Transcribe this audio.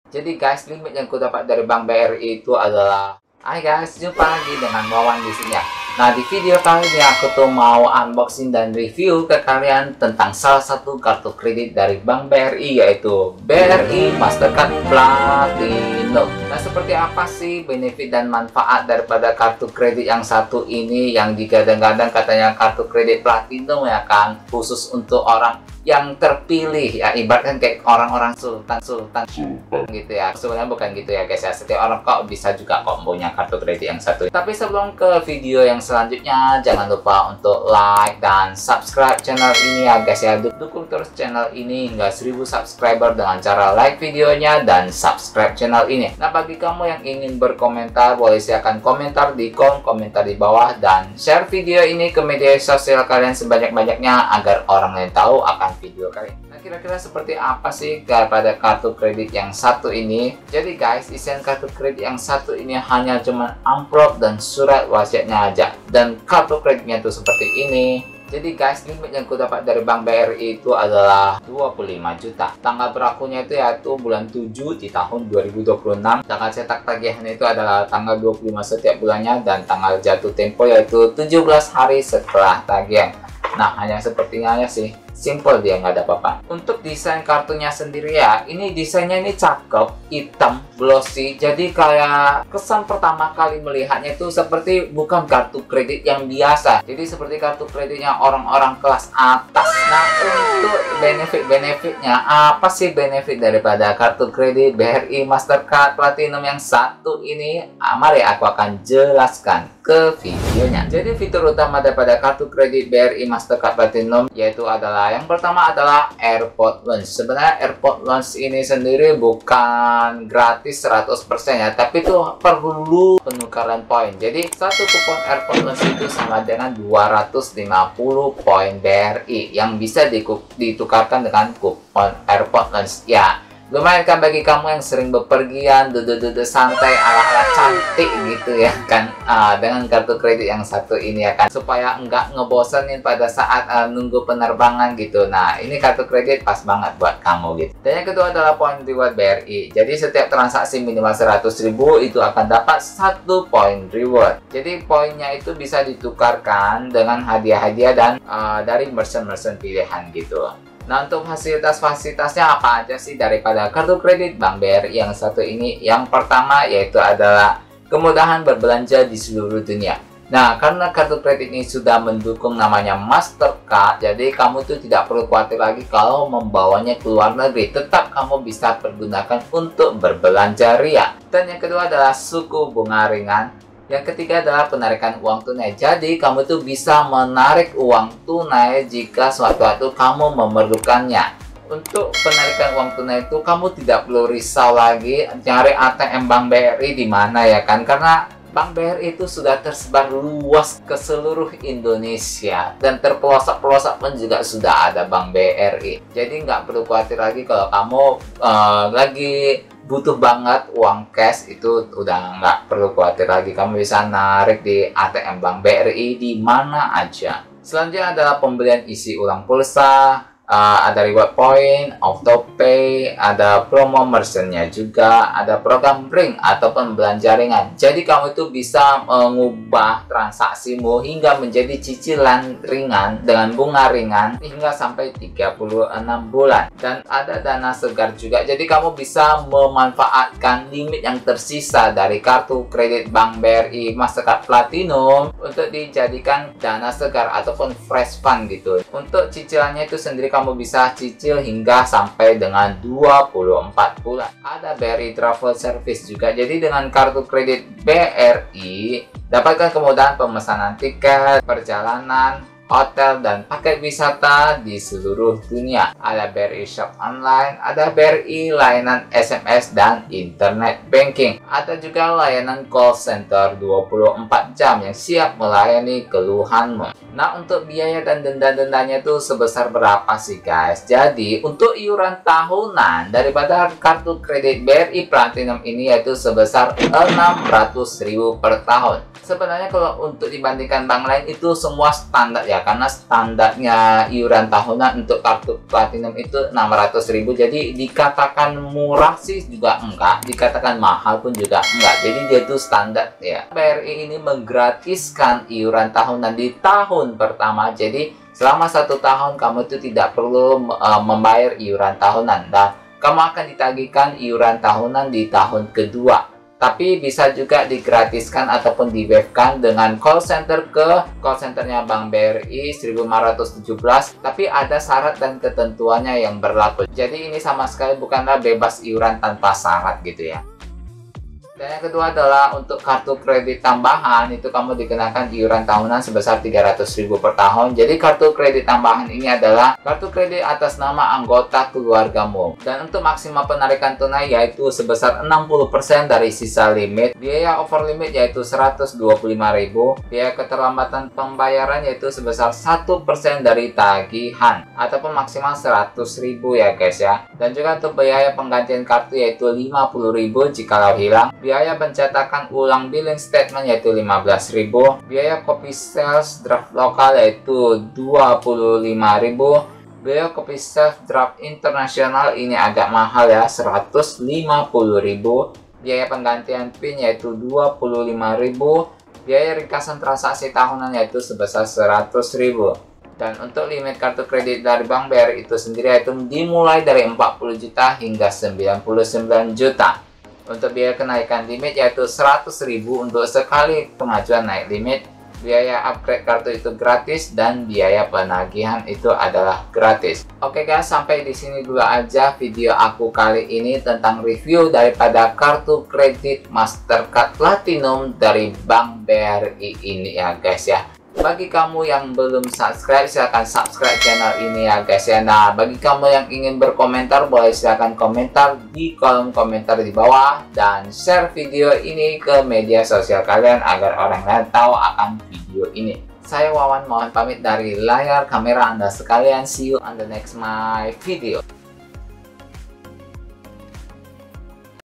Jadi guys, limit yang ku dapat dari Bank BRI itu adalah, hai guys, jumpa lagi dengan Wawan di sini ya. Nah, di video kali ini aku tuh mau unboxing dan review ke kalian tentang salah satu kartu kredit dari Bank BRI, yaitu BRI Mastercard Platinum. Nah, seperti apa sih benefit dan manfaat daripada kartu kredit yang satu ini, yang digadang-gadang katanya kartu kredit Platinum ya kan, khusus untuk orang yang terpilih ya, ibaratkan kayak orang-orang sultan gitu ya. Sebenarnya bukan gitu ya guys ya, setiap orang kok bisa juga kok punya kartu kredit yang satu. Tapi sebelum ke video yang selanjutnya, jangan lupa untuk like dan subscribe channel ini ya guys ya. Dukung terus channel ini hingga 1000 subscriber dengan cara like videonya dan subscribe channel ini. Nah, bagi kamu yang ingin berkomentar, boleh silakan komentar di kolom komentar di bawah dan share video ini ke media sosial kalian sebanyak-banyaknya agar orang lain tahu akan video kali. Nah, kira-kira seperti apa sih daripada kartu kredit yang satu ini? Jadi guys, isian kartu kredit yang satu ini hanya cuman amplop dan surat wasiatnya aja. Dan kartu kreditnya itu seperti ini. Jadi guys, limit yang ku dapat dari Bank BRI itu adalah 25 juta. Tanggal berlakunya itu yaitu bulan 7 di tahun 2026. Tanggal cetak tagihan itu adalah tanggal 25 setiap bulannya, dan tanggal jatuh tempo yaitu 17 hari setelah tagihan. Nah, hanya sepertinya aja sih, simple dia, nggak ada apa-apa. Untuk desain kartunya sendiri ya, ini desainnya ini cakep, hitam, glossy. Jadi kayak kesan pertama kali melihatnya itu seperti bukan kartu kredit yang biasa. Jadi seperti kartu kreditnya orang-orang kelas atas. Nah, untuk benefit-benefitnya, apa sih benefit daripada kartu kredit BRI Mastercard Platinum yang satu ini? Mari aku akan jelaskan ke videonya. Jadi fitur utama daripada kartu kredit BRI Mastercard Platinum yaitu adalah, yang pertama adalah Airport Lounge. Sebenarnya Airport Lounge ini sendiri bukan gratis 100% ya, tapi itu perlu penukaran poin. Jadi satu kupon Airport Lounge itu sama dengan 250 poin BRI yang bisa ditukarkan dengan kupon Airport Lounge ya. Lumayan kan bagi kamu yang sering bepergian, duduk-duduk santai ala-ala cantik gitu ya kan, dengan kartu kredit yang satu ini ya kan, supaya enggak ngebosenin pada saat nunggu penerbangan gitu. Nah, ini kartu kredit pas banget buat kamu gitu. Dan yang kedua adalah poin reward BRI. Jadi setiap transaksi minimal 100.000 itu akan dapat 1 poin reward. Jadi poinnya itu bisa ditukarkan dengan hadiah-hadiah dan dari merchant-merchant pilihan gitu. Nah, untuk fasilitas-fasilitasnya apa aja sih daripada kartu kredit Bank BRI yang satu ini? Yang pertama yaitu adalah kemudahan berbelanja di seluruh dunia. Nah, karena kartu kredit ini sudah mendukung namanya Mastercard, jadi kamu tuh tidak perlu khawatir lagi kalau membawanya ke luar negeri. Tetap kamu bisa pergunakan untuk berbelanja ria. Dan yang kedua adalah suku bunga ringan. Yang ketiga adalah penarikan uang tunai. Jadi kamu tuh bisa menarik uang tunai jika suatu-suatu kamu memerlukannya. Untuk penarikan uang tunai itu kamu tidak perlu risau lagi cari ATM Bank BRI di mana ya kan, karena Bank BRI itu sudah tersebar luas ke seluruh Indonesia, dan terpelosok-pelosok pun juga sudah ada Bank BRI. Jadi nggak perlu khawatir lagi kalau kamu lagi butuh banget uang cash, itu udah nggak perlu khawatir lagi. Kamu bisa narik di ATM Bank BRI di mana aja. Selanjutnya adalah pembelian isi ulang pulsa, ada reward point, auto pay, ada promo merchantnya juga, ada program ring ataupun belanja ringan. Jadi kamu itu bisa mengubah transaksimu hingga menjadi cicilan ringan dengan bunga ringan hingga sampai 36 bulan. Dan ada dana segar juga. Jadi kamu bisa memanfaatkan limit yang tersisa dari kartu kredit Bank BRI Mastercard Platinum untuk dijadikan dana segar ataupun fresh fund gitu. Untuk cicilannya itu sendiri kamu bisa cicil hingga sampai dengan 24 bulan. Ada BRI Travel Service juga. Jadi dengan kartu kredit BRI dapatkan kemudahan pemesanan tiket, perjalanan, hotel, dan paket wisata di seluruh dunia. Ada BRI Shop Online, ada BRI layanan SMS dan internet banking. Ada juga layanan call center 24 jam yang siap melayani keluhanmu. Nah, untuk biaya dan denda-dendanya itu sebesar berapa sih guys? Jadi, untuk iuran tahunan daripada kartu kredit BRI Platinum ini yaitu sebesar 600.000 per tahun. Sebenarnya kalau untuk dibandingkan bank lain itu semua standar ya, karena standarnya iuran tahunan untuk kartu Platinum itu 600.000. Jadi dikatakan murah sih juga enggak, dikatakan mahal pun juga enggak. Jadi dia itu standar ya. BRI ini menggratiskan iuran tahunan di tahun pertama. Jadi selama 1 tahun kamu itu tidak perlu membayar iuran tahunan, dan kamu akan ditagihkan iuran tahunan di tahun kedua. Tapi bisa juga digratiskan ataupun di-waive-kan dengan call center ke call centernya Bank BRI 1517. Tapi ada syarat dan ketentuannya yang berlaku. Jadi ini sama sekali bukanlah bebas iuran tanpa syarat gitu ya. Dan yang kedua adalah untuk kartu kredit tambahan, itu kamu dikenakan iuran tahunan sebesar 300.000 per tahun. Jadi kartu kredit tambahan ini adalah kartu kredit atas nama anggota keluargamu. Dan untuk maksimal penarikan tunai yaitu sebesar 60% dari sisa limit. Biaya over limit yaitu 125.000. Biaya keterlambatan pembayaran yaitu sebesar 1% dari tagihan ataupun maksimal 100.000 ya guys ya. Dan juga untuk biaya penggantian kartu yaitu 50.000 jikalau hilang. Biaya pencetakan ulang billing statement yaitu 15.000. Biaya copy sales draft lokal yaitu 25.000. Biaya copy sales draft internasional ini agak mahal ya, 150.000. Biaya penggantian PIN yaitu 25.000. Biaya ringkasan transaksi tahunan yaitu sebesar 100.000. Dan untuk limit kartu kredit dari Bank BRI itu sendiri yaitu dimulai dari 40 juta hingga 99 juta. Untuk biaya kenaikan limit yaitu 100.000 untuk sekali pengajuan naik limit. Biaya upgrade kartu itu gratis dan biaya penagihan itu adalah gratis. Oke guys, sampai di sini dulu aja video aku kali ini tentang review daripada kartu kredit Mastercard Platinum dari Bank BRI ini ya guys ya. Bagi kamu yang belum subscribe, silahkan subscribe channel ini ya guys ya. Nah, bagi kamu yang ingin berkomentar, boleh silahkan komentar di kolom komentar di bawah. Dan share video ini ke media sosial kalian agar orang lain tahu akan video ini. Saya Wawan mohon pamit dari layar kamera Anda sekalian. See you on the next my video.